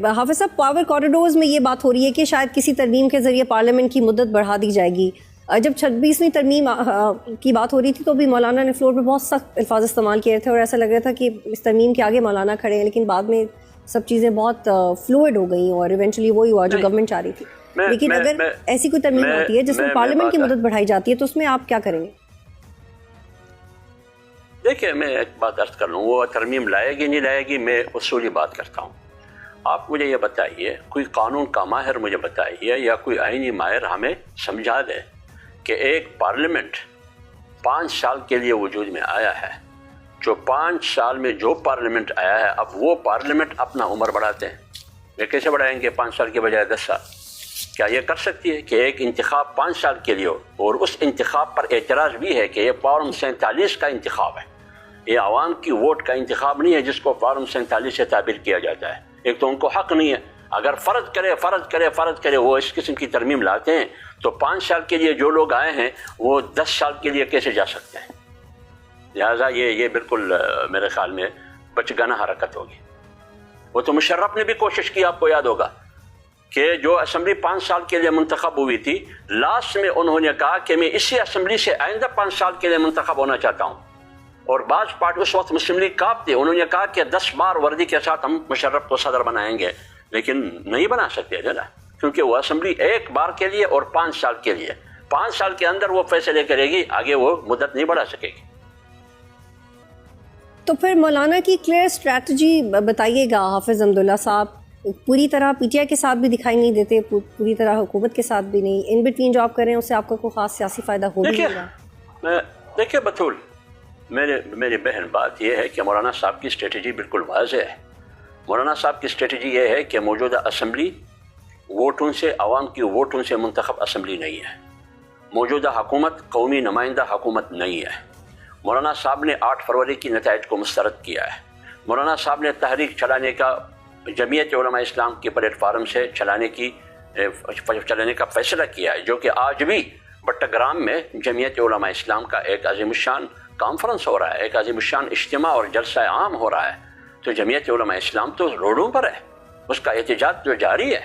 حافظ صاحب power corridors میں یہ بات ہو رہی ہے کہ شاید کسی ترمیم کے ذریعے پارلیمنٹ کی مدت بڑھا دی جائے گی. جب 26ویں ترمیم کی بات ہو رہی تھی تو بھی مولانا نے فلور پہ بہت سخت الفاظ استعمال کیے تھے اور ایسا لگ رہا تھا کہ اس ترمیم کے آگے مولانا کھڑے ہیں, لیکن بعد میں سب چیزیں بہت فلوئڈ ہو گئیں اور ایونچولی وہی ہوا جو گورنمنٹ چاہ رہی تھی. لیکن اگر ایسی کوئی ترمیم آتی ہے جس میں پارلیمنٹ کی مدت بڑھائی جاتی ہے تو اس میں آپ کیا کریں گے؟ دیکھیے میں ایک بات عرض کر لوں, وہ ترمیم لائے گی نہیں لائے گی, میں اصولی بات کرتا ہوں. آپ مجھے یہ بتائیے, کوئی قانون کا ماہر مجھے بتائیے یا کوئی آئینی ماہر ہمیں سمجھا دے کہ ایک پارلیمنٹ 5 سال کے لیے وجود میں آیا ہے, جو 5 سال میں جو پارلیمنٹ آیا ہے اب وہ پارلیمنٹ اپنا عمر بڑھاتے ہیں. یہ کیسے بڑھائیں گے 5 سال کے بجائے 10 سال؟ کیا یہ کر سکتی ہے کہ ایک انتخاب 5 سال کے لیے ہو اور اس انتخاب پر اعتراض بھی ہے کہ یہ فارم 47 کا انتخاب ہے, یہ عوام کی ووٹ کا انتخاب نہیں ہے جس کو فارم 47 سے تعبیر کیا جاتا ہے. ایک تو ان کو حق نہیں ہے, اگر فرض کرے وہ اس قسم کی ترمیم لاتے ہیں تو 5 سال کے لیے جو لوگ آئے ہیں وہ 10 سال کے لیے کیسے جا سکتے ہیں؟ لہٰذا یہ بالکل میرے خیال میں بچگانہ حرکت ہوگی. وہ تو مشرف نے بھی کوشش کی, آپ کو یاد ہوگا کہ جو اسمبلی 5 سال کے لیے منتخب ہوئی تھی, لاسٹ میں انہوں نے کہا کہ میں اسی اسمبلی سے آئندہ 5 سال کے لیے منتخب ہونا چاہتا ہوں. اور بعض پارٹی اس وقت مسلم لیگ کاپ تھے, انہوں نے کہا کہ 10 بار وردی کے ساتھ ہم مشرف کو صدر بنائیں گے, لیکن نہیں بنا سکتے جنا, کیونکہ وہ اسمبلی ایک بار کے لیے اور 5 سال کے لیے, 5 سال کے اندر وہ فیصلے کرے گی, آگے وہ مدت نہیں بڑھا سکے گی. تو پھر مولانا کی کلیئر اسٹریٹجی بتائیے گا حافظ حمداللہ صاحب. پوری طرح پی ٹی آئی کے ساتھ بھی دکھائی نہیں دیتے, پوری طرح حکومت کے ساتھ بھی نہیں, ان بٹوین جو آپ کر رہے ہیں اس سے آپ کو کوئی خاص سیاسی فائدہ ہو بھی نہیں رہا. دیکھیے بطول, میری بہن, بات یہ ہے کہ مولانا صاحب کی اسٹریٹجی بالکل واضح ہے. مولانا صاحب کی اسٹریٹجی یہ ہے کہ موجودہ اسمبلی ووٹوں سے, عوام کی ووٹوں سے منتخب اسمبلی نہیں ہے. موجودہ حکومت قومی نمائندہ حکومت نہیں ہے. مولانا صاحب نے 8 فروری کی نتائج کو مسترد کیا ہے. مولانا صاحب نے تحریک چلانے کا, جمعیت علماء اسلام کے پلیٹ فارم سے چلانے کا فیصلہ کیا ہے, جو کہ آج بھی بٹگرام میں جمعیت علماء اسلام کا ایک عظیم الشان کانفرنس ہو رہا ہے, ایک عظیم الشان اجتماع اور جلسہ عام ہو رہا ہے. تو جمعیت علماء اسلام تو روڈوں پر ہے, اس کا احتجاج جو جاری ہے,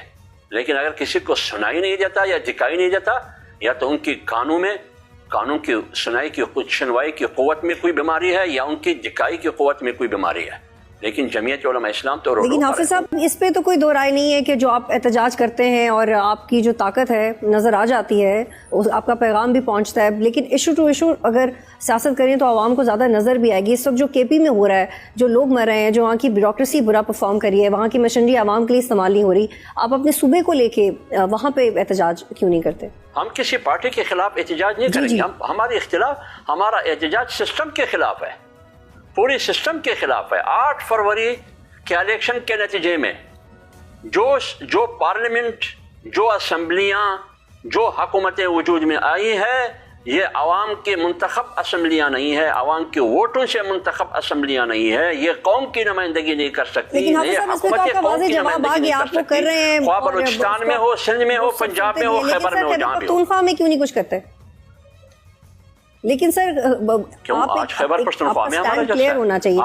لیکن اگر کسی کو سنائی نہیں دیتا یا دکھائی نہیں دیتا, یا تو ان کی قانون کی سنوائی کی قوت میں کوئی بیماری ہے یا ان کی دکھائی کی قوت میں کوئی بیماری ہے, لیکن جمعیت علماء اسلام تو روڈوں پر ہے. لیکن حافظ صاحب اس پہ تو کوئی دو رائے نہیں ہے کہ جو آپ احتجاج کرتے ہیں اور آپ کی جو طاقت ہے نظر آ جاتی ہے, آپ کا پیغام بھی پہنچتا ہے, لیکن ایشو ٹو ایشو اگر سیاست کریں تو عوام کو زیادہ نظر بھی آئے گی. اس وقت جو کے پی میں ہو رہا ہے, جو لوگ مر رہے ہیں, جو وہاں کی بیوروکریسی برا پرفارم کر رہی ہے, وہاں کی مشینری عوام کے لیے استعمال نہیں ہو رہی, آپ اپنے صوبے کو لے کے وہاں پہ احتجاج کیوں نہیں کرتے؟ ہم کسی پارٹی کے خلاف احتجاج نہیں کریں گے. ہمارا احتجاج سسٹم کے خلاف ہے, پوری سسٹم کے خلاف ہے. 8 فروری کے الیکشن کے نتیجے میں جو پارلیمنٹ, جو اسمبلیاں, جو حکومتیں وجود میں آئی ہیں, یہ عوام کی منتخب اسمبلیاں نہیں ہے, عوام کے ووٹوں سے منتخب اسمبلیاں نہیں ہے, یہ قوم کی نمائندگی نہیں کر سکتی. لیکن حکومت قوم کی نمائندگی نہیں کر سکتی, خواہ بلوچستان میں ہو, سندھ میں ہو, پنجاب میں ہو, خیبر میں ہو, جہاں بھی ہو. پختونخوا میں کیوں نہیں کچھ کرتے؟ لیکن سر آج خیبر پختونخوا میں ہمارا کلیئر ہونا چاہیے.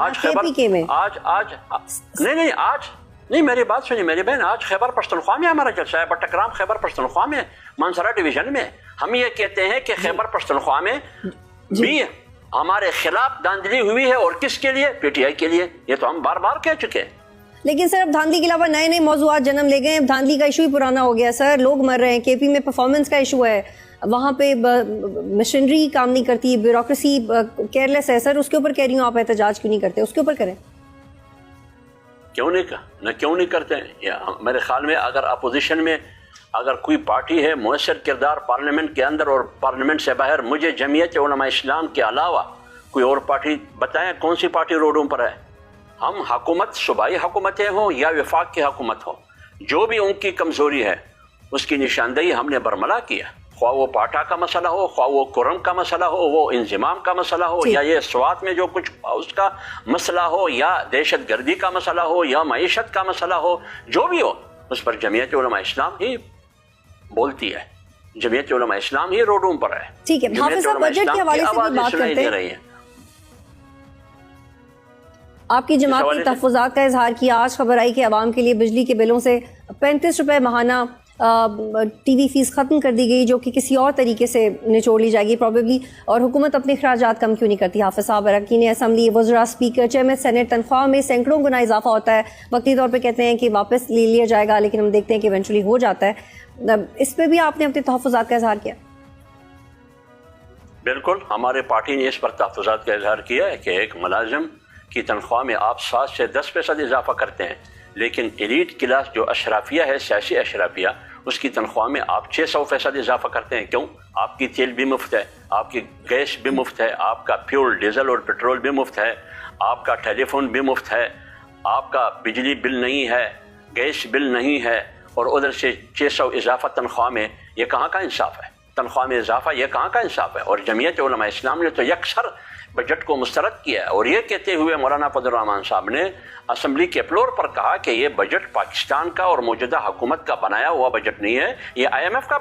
نہیں میری بات سنیے میری بہن, آج خیبر پختونخوا میں ہمارا جلسہ ہے, بٹگرام خیبر پختونخوا میں, مانسرا ڈویژن میں. ہم یہ کہتے ہیں کہ خیبر پختونخوا میں بھی ہمارے خلاف دھاندلی ہوئی ہے, اور کس کے لیے؟ پی ٹی آئی کے لیے. یہ تو ہم بار بار کہہ چکے. لیکن سر اب دھاندلی کے علاوہ نئے موضوعات جنم لے گئے. دھاندلی کا ایشو ہی پرانا ہو گیا سر, لوگ مر رہے ہیں. کے پی میں پرفارمنس کا ایشو ہے, وہاں پہ مشینری کام نہیں کرتی, بیوروکریسی کیئرلیس ہے. سر اس کے اوپر کہہ رہی ہوں, آپ احتجاج کیوں نہیں کرتے؟ اس کے اوپر کریں. کیوں نہیں کرتے ہیں؟ میرے خیال میں اگر اپوزیشن میں اگر کوئی پارٹی ہے مؤثر کردار پارلیمنٹ کے اندر اور پارلیمنٹ سے باہر, مجھے جمعیت علماء اسلام کے علاوہ کوئی اور پارٹی بتائیں کون سی پارٹی روڈوں پر ہے. ہم حکومت, صوبائی حکومتیں ہوں یا وفاق کی حکومت ہو, جو بھی ان کی کمزوری ہے اس کی نشاندہی ہم نے برملا کیا. خواہ وہ پاٹا کا مسئلہ ہو, خواہ وہ کرم کا مسئلہ ہو, وہ انضمام کا مسئلہ ہو, یا یہ سوات میں جو کچھ اس کا مسئلہ ہو, یا دہشت گردی کا مسئلہ ہو, یا معیشت کا مسئلہ ہو, جو بھی ہو اس پر جمعیت علماء اسلام ہی بولتی ہے, جمعیت علماء اسلام ہی روڈوں پر ہے. ٹھیک ہے حافظ صاحب, بجٹ کے حوالے سے بھی بات کرتے ہیں. آپ کی جماعت نے تحفظات کا اظہار کیا. آج خبر آئی کہ عوام کے لیے بجلی کے بلوں سے 35 روپے ماہانہ ٹی وی فیس ختم کر دی گئی، جو کہ کسی اور طریقے سے نچوڑ لی جائے گی پروبیبلی. اور حکومت اپنے اخراجات کم کیوں نہیں کرتی؟ حافظ صاحب، اراکین اسمبلی، وزراء، اسپیکر، چیئرمین سینٹ تنخواہ میں سینکڑوں گنا اضافہ ہوتا ہے. وقتی طور پہ کہتے ہیں کہ واپس لے لیا جائے گا، لیکن ہم دیکھتے ہیں کہ ایونچولی ہو جاتا ہے. اس پہ بھی آپ نے اپنے تحفظات کا اظہار کیا؟ بالکل، ہمارے پارٹی نے اس پر تحفظات کا اظہار کیا ہے کہ ایک ملازم کی تنخواہ میں آپ 7 سے 10% اضافہ کرتے ہیں، لیکن ایلیٹ کلاس جو اشرافیہ ہے، سیاسی اشرافیہ، اس کی تنخواہ میں آپ 600% اضافہ کرتے ہیں. کیوں؟ آپ کی تیل بھی مفت ہے، آپ کی گیس بھی مفت ہے، آپ کا فیول، ڈیزل اور پیٹرول بھی مفت ہے، آپ کا ٹیلی فون بھی مفت ہے، آپ کا بجلی بل نہیں ہے، گیس بل نہیں ہے، اور ادھر سے 600 اضافہ تنخواہ میں. یہ کہاں کا انصاف ہے؟ تنخواہ میں اضافہ یہ کہاں کا انصاف ہے؟ اور جمعیت علماء اسلام نے تو یکسر بجٹ کو مسترد کیا ہے، اور یہ کہتے ہوئے مولانا فضل الرحمان صاحب نے اسمبلی کے فلور پر کہا کہ یہ بجٹ پاکستان کا اور موجودہ حکومت کا بنایا ہوا بجٹ نہیں ہے، یہ IMF کا